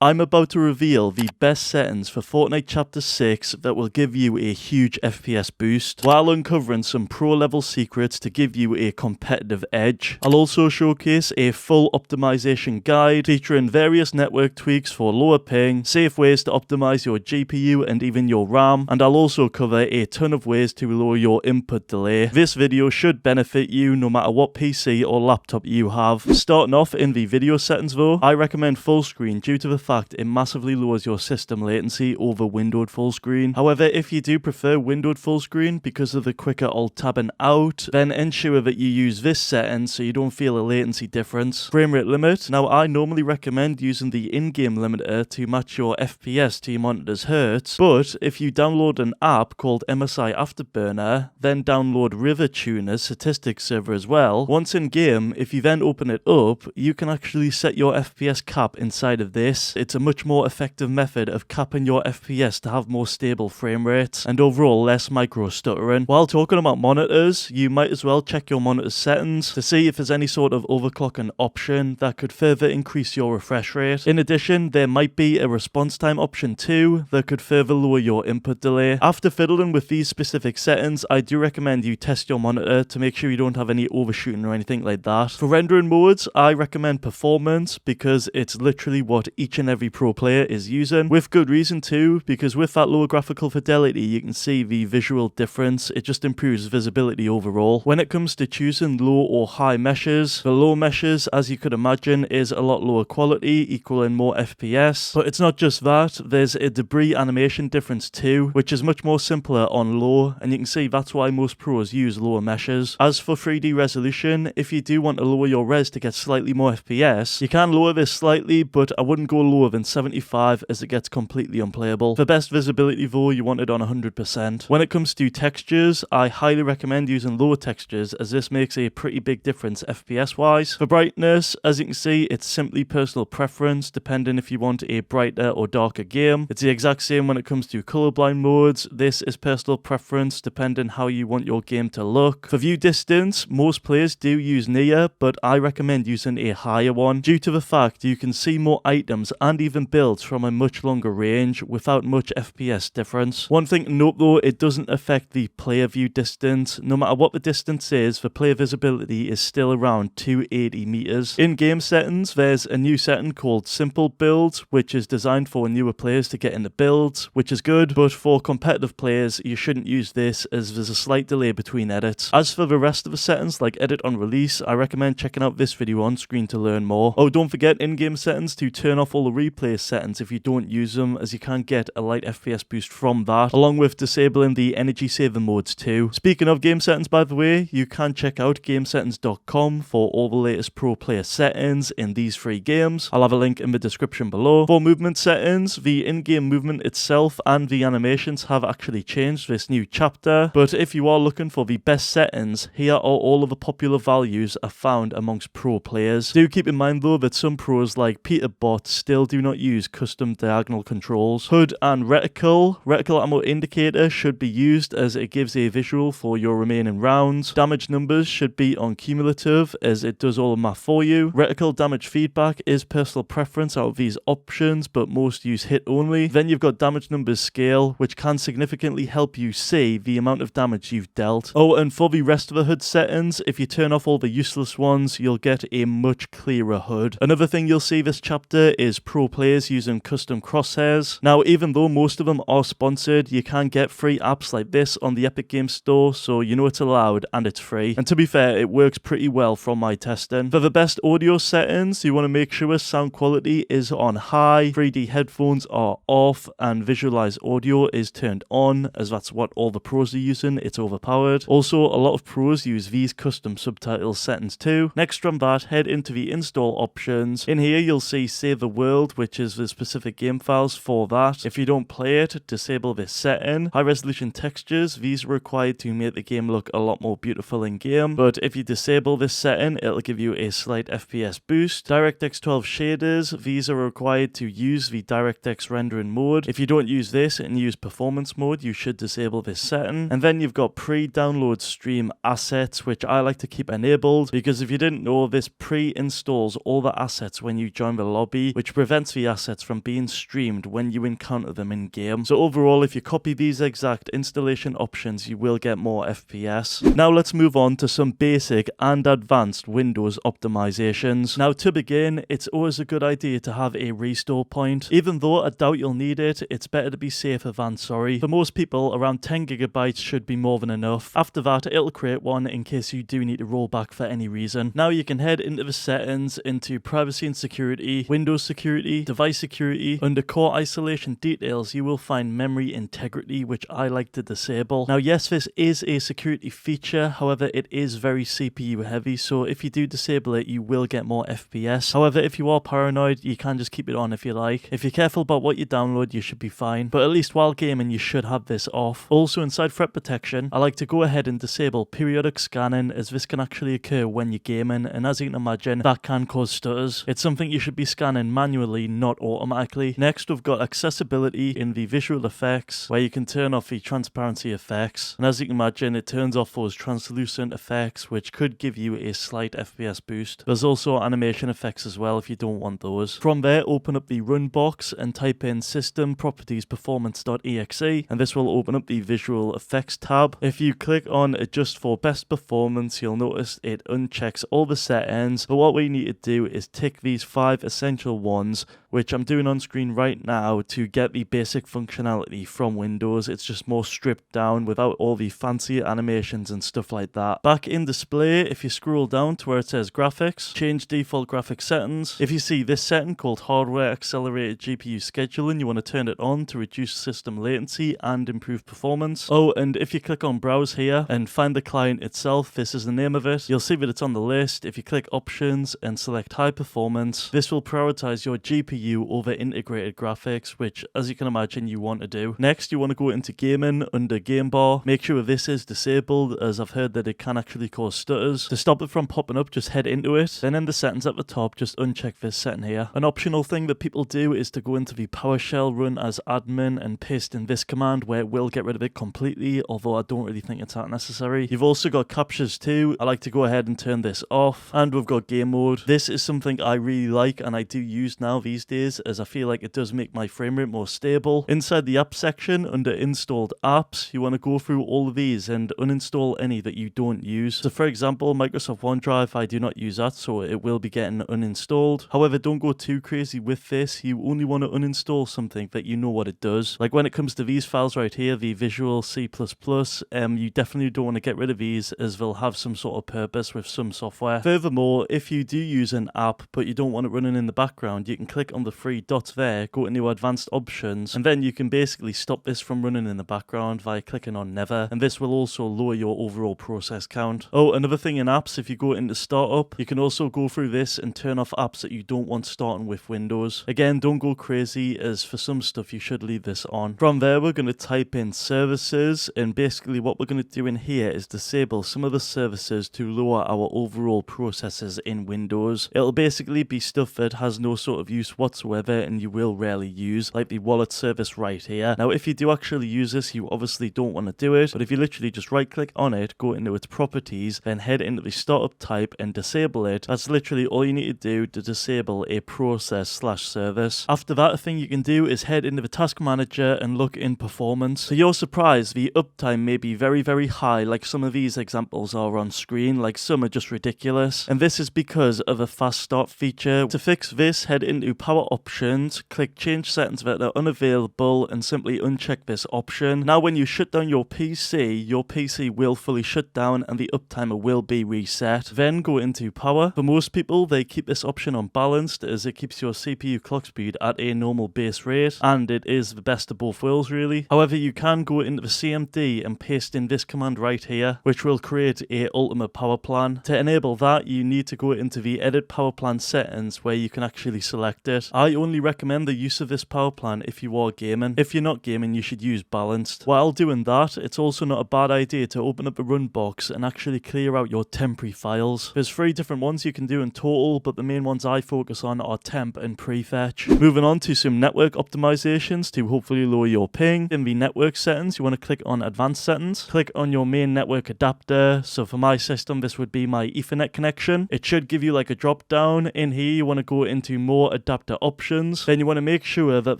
I'm about to reveal the best settings for Fortnite Chapter 6 that will give you a huge FPS boost, while uncovering some pro level secrets to give you a competitive edge. I'll also showcase a full optimization guide featuring various network tweaks for lower ping, safe ways to optimize your GPU and even your RAM, and I'll also cover a ton of ways to lower your input delay. This video should benefit you no matter what PC or laptop you have. Starting off in the video settings though, I recommend full screen due to the fact it massively lowers your system latency over windowed full screen. However, if you do prefer windowed full screen because of the quicker alt tabbing out, then ensure that you use this setting so you don't feel a latency difference. Frame rate limit. Now I normally recommend using the in-game limiter to match your FPS to your monitor's hertz, but if you download an app called MSI Afterburner, then download River Tuner's statistics server as well. Once in game, if you then open it up, you can actually set your FPS cap inside of this. It's a much more effective method of capping your FPS to have more stable frame rates and overall less micro stuttering. While talking about monitors, you might as well check your monitor settings to see if there's any sort of overclocking option that could further increase your refresh rate. In addition, there might be a response time option too that could further lower your input delay. After fiddling with these specific settings, I do recommend you test your monitor to make sure you don't have any overshooting or anything like that. For rendering modes, I recommend performance because it's literally what each and every pro player is using, with good reason too, because with that lower graphical fidelity you can see the visual difference. It just improves visibility overall. When it comes to choosing low or high meshes, the low meshes, as you could imagine, is a lot lower quality, equaling more FPS, but it's not just that, there's a debris animation difference too, which is much more simpler on low, and you can see that's why most pros use lower meshes. As for 3D resolution, if you do want to lower your res to get slightly more FPS, you can lower this slightly, but I wouldn't go lower than 75 as it gets completely unplayable. For best visibility though, you want it on 100%. When it comes to textures, I highly recommend using lower textures as this makes a pretty big difference FPS wise. For brightness, as you can see, it's simply personal preference depending if you want a brighter or darker game. It's the exact same when it comes to colorblind modes. This is personal preference depending how you want your game to look. For view distance, most players do use near, but I recommend using a higher one due to the fact you can see more items and even builds from a much longer range without much FPS difference. One thing to note though, it doesn't affect the player view distance. No matter what the distance is, the player visibility is still around 280 meters. In game settings, there's a new setting called simple builds, which is designed for newer players to get into builds, which is good, but for competitive players, you shouldn't use this as there's a slight delay between edits. As for the rest of the settings, like edit on release, I recommend checking out this video on screen to learn more. Oh, don't forget in-game settings to turn off all the replay settings if you don't use them, as you can get a light FPS boost from that, along with disabling the energy saving modes too. Speaking of game settings, by the way, you can check out gamesettings.com for all the latest pro player settings in these three games. I'll have a link in the description below. For movement settings, the in-game movement itself and the animations have actually changed this new chapter, but if you are looking for the best settings, here are all of the popular values are found amongst pro players. Do keep in mind though that some pros like Peterbot still do not use custom diagonal controls. HUD and Retical ammo indicator should be used as it gives a visual for your remaining rounds. Damage numbers should be on cumulative as it does all the math for you. Retical damage feedback is personal preference out of these options, but most use hit only. Then you've got damage numbers scale, which can significantly help you see the amount of damage you've dealt. Oh, and for the rest of the HUD settings, if you turn off all the useless ones, you'll get a much clearer HUD. Another thing you'll see this chapter is pro players using custom crosshairs. Now, even though most of them are sponsored, you can get free apps like this on the Epic Games Store, so you know it's allowed and it's free. And to be fair, it works pretty well from my testing. For the best audio settings, you want to make sure sound quality is on high, 3D headphones are off, and visualize audio is turned on, as that's what all the pros are using. It's overpowered. Also, a lot of pros use these custom subtitle settings too. Next from that, head into the install options. In here, you'll see Save the World, which is the specific game files for that. If you don't play it, disable this setting. High resolution textures, these are required to make the game look a lot more beautiful in game, but if you disable this setting, it'll give you a slight FPS boost. DirectX 12 shaders, these are required to use the DirectX rendering mode. If you don't use this and use performance mode, you should disable this setting. And then you've got pre-download stream assets, which I like to keep enabled because if you didn't know, this pre-installs all the assets when you join the lobby, which prevents the assets from being streamed when you encounter them in game. So overall, if you copy these exact installation options, you will get more FPS. Now let's move on to some basic and advanced Windows optimizations. Now to begin, it's always a good idea to have a restore point. Even though I doubt you'll need it, it's better to be safer than sorry. For most people, around 10 gigabytes should be more than enough. After that, it'll create one in case you do need to roll back for any reason. Now you can head into the settings, into privacy and security, Windows security, device security. Under core isolation details, you will find memory integrity, which I like to disable. Now yes, this is a security feature, however it is very CPU heavy, so if you do disable it, you will get more FPS. However, if you are paranoid, you can just keep it on if you like. If you're careful about what you download, you should be fine, but at least while gaming you should have this off. Also inside threat protection, I like to go ahead and disable periodic scanning, as this can actually occur when you're gaming, and as you can imagine, that can cause stutters. It's something you should be scanning manually, not automatically. Next, we've got accessibility in the visual effects, where you can turn off the transparency effects, and as you can imagine, it turns off those translucent effects, which could give you a slight FPS boost. There's also animation effects as well if you don't want those. From there, open up the run box and type in system properties performance.exe, and this will open up the visual effects tab. If you click on adjust for best performance, you'll notice it unchecks all the settings, but what we need to do is tick these 5 essential ones, which I'm doing on screen right now, to get the basic functionality from Windows. It's just more stripped down without all the fancy animations and stuff like that. Back in display, if you scroll down to where it says graphics, change default graphics settings. If you see this setting called hardware accelerated GPU scheduling, you want to turn it on to reduce system latency and improve performance. Oh, and if you click on browse here and find the client itself, this is the name of it, you'll see that it's on the list. If you click options and select high performance, this will prioritize your GPU over integrated graphics, which as you can imagine you want to do. Next, you want to go into gaming under game bar. Make sure this is disabled, as I've heard that it can actually cause stutters. To stop it from popping up, just head into it. Then in the settings at the top, just uncheck this setting here. An optional thing that people do is to go into the PowerShell run as admin and paste in this command, where it will get rid of it completely, although I don't really think it's that necessary. You've also got captures too. I like to go ahead and turn this off. And we've got game mode. This is something I really like and I do use now these days, as I feel like it does make my frame rate more stable. Inside the app section, under installed apps, you want to go through all of these and uninstall any that you don't use. So for example, Microsoft OneDrive, I do not use that, so it will be getting uninstalled. However, don't go too crazy with this. You only want to uninstall something that you know what it does. Like when it comes to these files right here, the Visual C++, you definitely don't want to get rid of these, as they'll have some sort of purpose with some software. Furthermore, if you do use an app but you don't want it running in the background, you can click on the 3 dots there, go to new advanced options, and then you can basically stop this from running in the background via clicking on never, and this will also lower your overall process count. Oh, another thing in apps, if you go into startup, you can also go through this and turn off apps that you don't want starting with Windows. Again, don't go crazy, as for some stuff you should leave this on. From there, we're going to type in services, and basically what we're going to do in here is disable some of the services to lower our overall processes in Windows. It'll basically be stuff that has no sort of use whatsoever and you will rarely use, like the wallet service right here. Now if you do actually use this, you obviously don't want to do it, but if you literally just right click on it, go into its properties, then head into the startup type and disable it, that's literally all you need to do to disable a process/service. After that, a thing you can do is head into the task manager and look in performance. To your surprise, the uptime may be very, very high, like some of these examples are on screen, like some are just ridiculous, and this is because of a fast start feature. To fix this, head into power options, click change settings that are unavailable, and simply uncheck this option. Now when you shut down your PC will fully shut down and the uptimer will be reset. Then go into power. For most people, they keep this option on balanced, as it keeps your CPU clock speed at a normal base rate, and it is the best of both worlds really. However, you can go into the CMD and paste in this command right here, which will create a ultimate power plan. To enable that, you need to go into the edit power plan settings, where you can actually select it. I only recommend the use of this power plan if you are gaming. If you're not gaming, you should use balanced. While doing that, it's also not a bad idea to open up a run box and actually clear out your temporary files. There's 3 different ones you can do in total, but the main ones I focus on are temp and prefetch. Moving on to some network optimizations to hopefully lower your ping. In the network settings, you want to click on advanced settings. Click on your main network adapter. So for my system, this would be my Ethernet connection. It should give you like a drop down. In here, you want to go into more adapter into options. Then you want to make sure that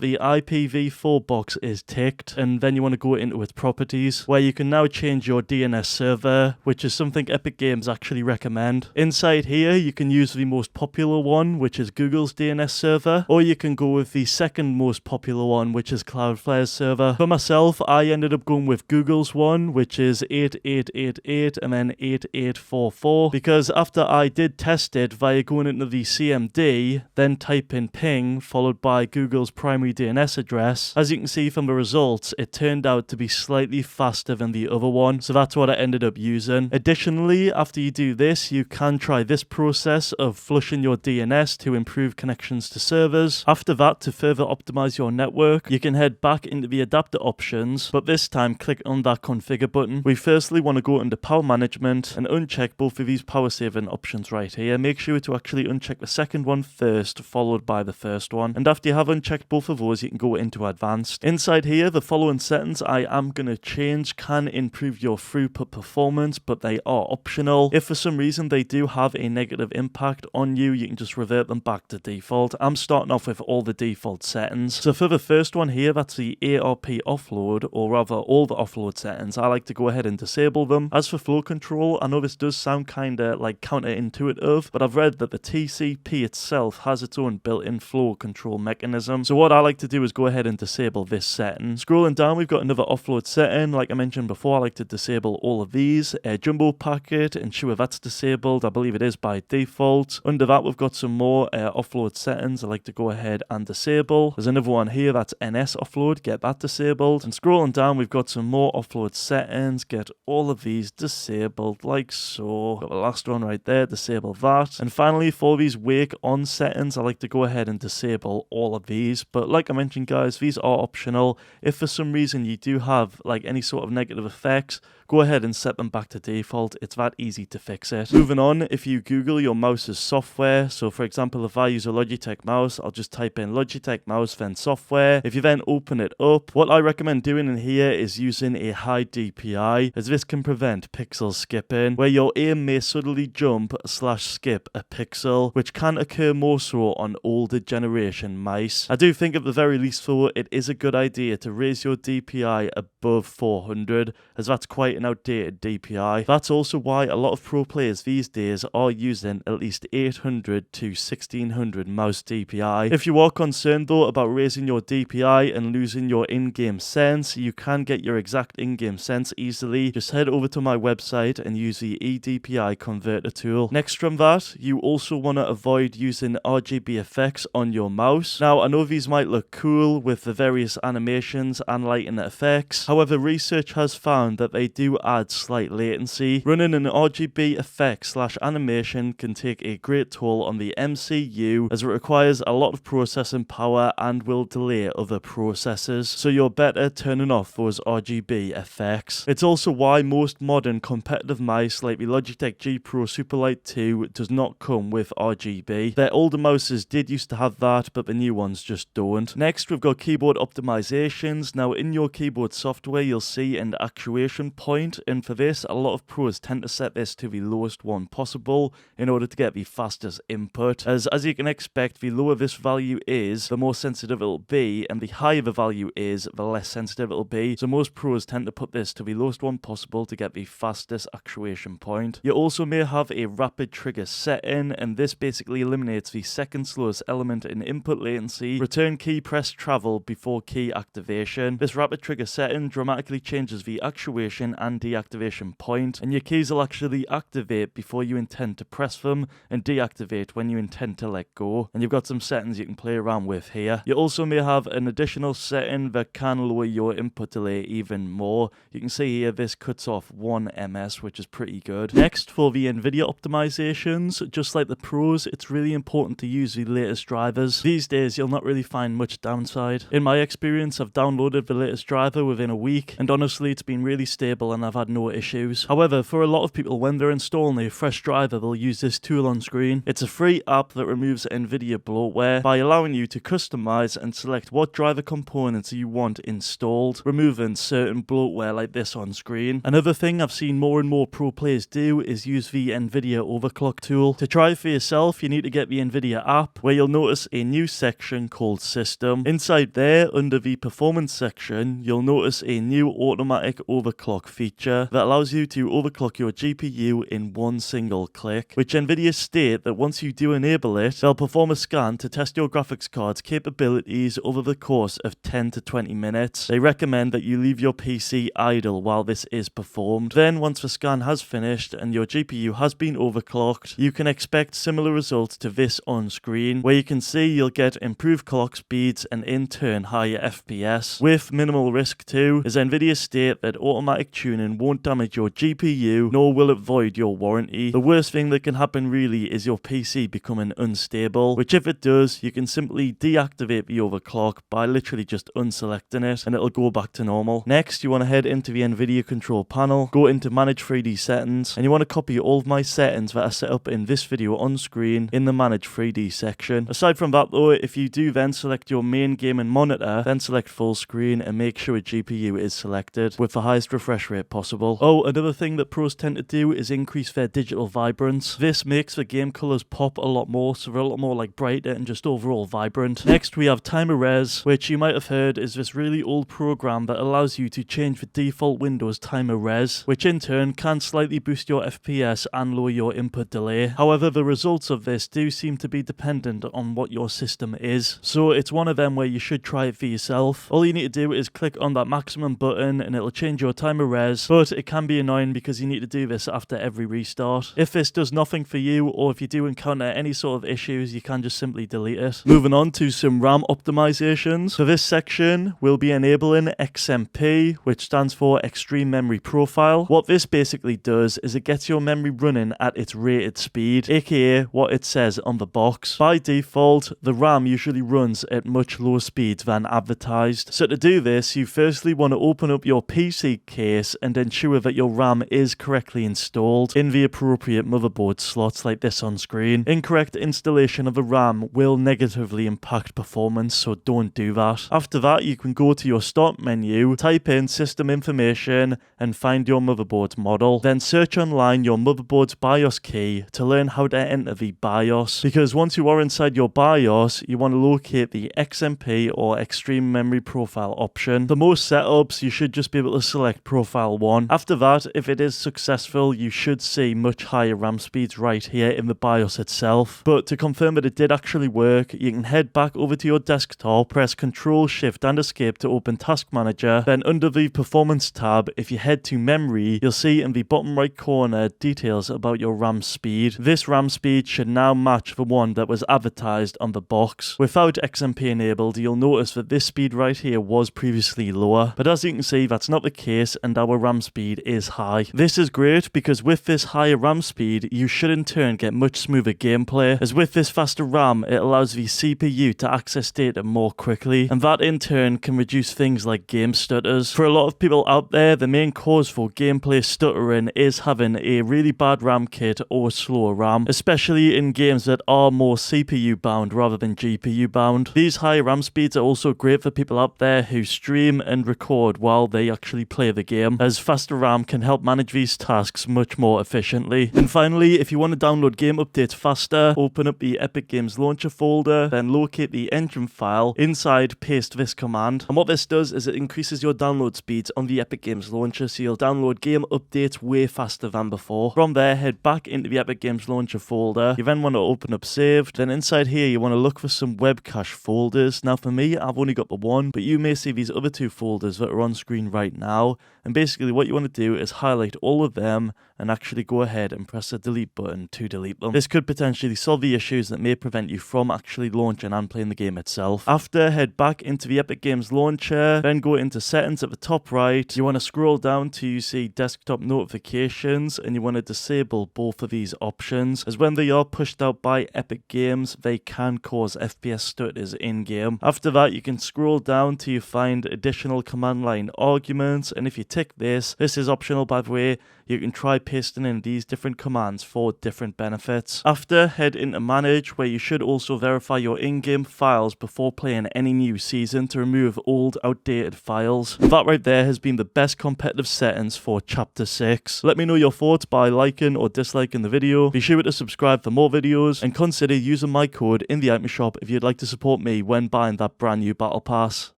the IPv4 box is ticked, and then you want to go into its properties, where you can now change your DNS server, which is something Epic Games actually recommend. Inside here, you can use the most popular one, which is Google's DNS server, or you can go with the second most popular one, which is Cloudflare's server. For myself, I ended up going with Google's one, which is 8888 and then 8844, because after I did test it via going into the CMD, then type in ping followed by Google's primary DNS address, as you can see from the results, it turned out to be slightly faster than the other one, so that's what I ended up using. Additionally, after you do this, you can try this process of flushing your DNS to improve connections to servers. After that, to further optimize your network, you can head back into the adapter options, but this time click on that configure button. We firstly want to go into power management and uncheck both of these power saving options right here. Make sure to actually uncheck the second one first, followed by the first one. And after you have unchecked both of those, you can go into advanced. Inside here, the following settings I am going to change can improve your throughput performance, but they are optional. If for some reason they do have a negative impact on you, you can just revert them back to default. I'm starting off with all the default settings. So for the first one here, that's the ARP offload, or rather all the offload settings. I like to go ahead and disable them. As for flow control, I know this does sound kind of like counterintuitive, but I've read that the TCP itself has its own built-in flow control mechanism. So what I like to do is go ahead and disable this setting. Scrolling down, we've got another offload setting. Like I mentioned before, I like to disable all of these. Jumbo packet, ensure that's disabled. I believe it is by default. Under that, we've got some more offload settings I like to go ahead and disable. There's another one here, that's NS offload, get that disabled. And scrolling down, we've got some more offload settings, get all of these disabled like so. Got the last one right there, disable that. And finally, for these wake on settings, I like to go ahead and disable all of these. But like I mentioned, guys, these are optional. If for some reason you do have like any sort of negative effects, go ahead and set them back to default. It's that easy to fix it. Moving on, if you Google your mouse's software, so for example, if I use a Logitech mouse, I'll just type in Logitech mouse, then software. If you then open it up, what I recommend doing in here is using a high DPI, as this can prevent pixel skipping, where your aim may suddenly jump/skip a pixel, which can occur more so on older generation mice. I do think at the very least though, it is a good idea to raise your DPI above 400, as that's quite an outdated DPI. That's also why a lot of pro players these days are using at least 800 to 1600 mouse DPI. If you are concerned though about raising your DPI and losing your in-game sense, you can get your exact in-game sense easily. Just head over to my website and use the eDPI converter tool. Next from that, you also want to avoid using RGB effects on your mouse. Now, I know these might look cool with the various animations and lighting effects. However, research has found that they do add slight latency. Running an RGB effect/animation can take a great toll on the MCU, as it requires a lot of processing power and will delay other processes, so you're better turning off those RGB effects. It's also why most modern competitive mice like the Logitech G Pro Superlight 2 does not come with RGB. Their older mouses did used to have that, but the new ones just don't. Next, we've got keyboard optimizations. Now, in your keyboard software, you'll see an actuation point, and for this, a lot of pros tend to set this to the lowest one possible in order to get the fastest input. As you can expect, the lower this value is, the more sensitive it'll be, and the higher the value is, the less sensitive it'll be. So most pros tend to put this to the lowest one possible to get the fastest actuation point. You also may have a rapid trigger setting, and this basically eliminates the second slowest element in input latency, return key press travel before key activation. This rapid trigger setting dramatically changes the actuation and deactivation point, and your keys will actually activate before you intend to press them and deactivate when you intend to let go. And you've got some settings you can play around with here. You also may have an additional setting that can lower your input delay even more. You can see here this cuts off 1 ms, which is pretty good. Next, for the NVIDIA optimizations, just like the pros, it's really important to use the latest drivers. These days, you'll not really find much downside. In my experience, I've downloaded the latest driver within a week, and honestly, it's been really stable and I've had no issues. However, for a lot of people, when they're installing a fresh driver, they'll use this tool on screen. It's a free app that removes NVIDIA bloatware by allowing you to customize and select what driver components you want installed, removing certain bloatware like this on screen. Another thing I've seen more and more pro players do is use the NVIDIA overclock tool. To try it for yourself, you need to get the NVIDIA app, where you'll notice a new section called System. Inside there, under the Performance section, you'll notice a new automatic overclock feature that allows you to overclock your GPU in one single click, which NVIDIA state that once you do enable it, they'll perform a scan to test your graphics card's capabilities over the course of 10 to 20 minutes. They recommend that you leave your PC idle while this is performed. Then, once the scan has finished and your GPU has been overclocked, you can expect similar results to this on screen, where you can see you'll get improved clock speeds and in turn higher FPS, with minimal risk too, as NVIDIA state that automatic tuning won't damage your GPU, nor will it void your warranty. The worst thing that can happen really is your PC becoming unstable, which if it does, you can simply deactivate the overclock by literally just unselecting it and it'll go back to normal. Next, you want to head into the NVIDIA control panel, go into Manage 3D Settings, and you want to copy all of my settings that are set up in this video on screen in the Manage 3D section. Aside from that though, if you do then select your main gaming monitor, then select full screen and make sure a GPU is selected with the highest refresh rate possible. Oh, another thing that pros tend to do is increase their digital vibrance. This makes the game colors pop a lot more, so they're a lot more like brighter and just overall vibrant. Next, we have Timer Res, which you might have heard is this really old program that allows you to change the default Windows timer res, which in turn can slightly boost your FPS and lower your input delay. However, the results of this do seem to be dependent on what your system is, so it's one of them where you should try it for yourself. All you need to do is click on that maximum button and it'll change your timer res, but it can be annoying because you need to do this after every restart. If this does nothing for you, or if you do encounter any sort of issues, you can just simply delete it. Moving on to some RAM optimizations. For this section, we'll be enabling XMP, which stands for Extreme Memory Profile. What this basically does is it gets your memory running at its rated speed, aka what it says on the box. By default, the RAM usually runs at much lower speeds than advertised. So to do this, you firstly want to open up your PC case and ensure that your RAM is correctly installed in the appropriate motherboard slots like this on screen. Incorrect installation of the RAM will negatively impact performance, so don't do that. After that, you can go to your start menu, type in system information and find your motherboard's model. Then search online your motherboard's BIOS key to learn how to enter the BIOS, because once you are inside your BIOS, you want to locate the XMP or Extreme Memory Profile option. For most setups, you should just be able to select Profile 1. After that, if it is successful, you should see much higher RAM speeds right here in the BIOS itself. But to confirm that it did actually work, you can head back over to your desktop, press Ctrl, Shift and Escape to open Task Manager. Then under the Performance tab, if you head to Memory, you'll see in the bottom right corner details about your RAM speed. This RAM speed should now match the one that was advertised on the box. Without XMP enabled, you'll notice that this speed right here was previously lower, but as you can see, that's not the case and our RAM speed is high. This is great because with this higher RAM speed, you should in turn get much smoother gameplay, as with this faster RAM, it allows the CPU to access data more quickly, and that in turn can reduce things like game stutters. For a lot of people out there, the main cause for gameplay stuttering is having a really bad RAM kit or slower RAM, especially in games that are more CPU bound rather than GPU bound. These high RAM speeds are also great for people out there who stream and record while they actually play the game, as faster RAM can help manage these tasks much more efficiently. And finally, if you want to download game updates faster, open up the Epic Games Launcher folder, then locate the engine file. Inside, paste this command. And what this does is it increases your download speeds on the Epic Games Launcher, so you'll download game updates way faster than before. From there, head back into the Epic Games Launcher folder. You then want to open up Saved. Then inside here, you want to look for some web cache folders. Now for me, I've only got the one, but you may see these other two folders that are on screen right now. And basically what you want to do is highlight all of them and actually go ahead and press the delete button to delete them. This could potentially solve the issues that may prevent you from actually launching and playing the game itself. After, head back into the Epic Games Launcher, then go into settings at the top right. You want to scroll down to you see desktop notifications, and you want to disable both of these options, as when they are pushed out by Epic Games, they can cause FPS stutters in game. After that, you can scroll down till you find additional command line arguments, and if you tick this. This is optional, by the way. You can try pasting in these different commands for different benefits. After, head into Manage, where you should also verify your in-game files before playing any new season to remove old, outdated files. That right there has been the best competitive settings for Chapter 6. Let me know your thoughts by liking or disliking the video. Be sure to subscribe for more videos, and consider using my code in the item shop if you'd like to support me when buying that brand new battle pass.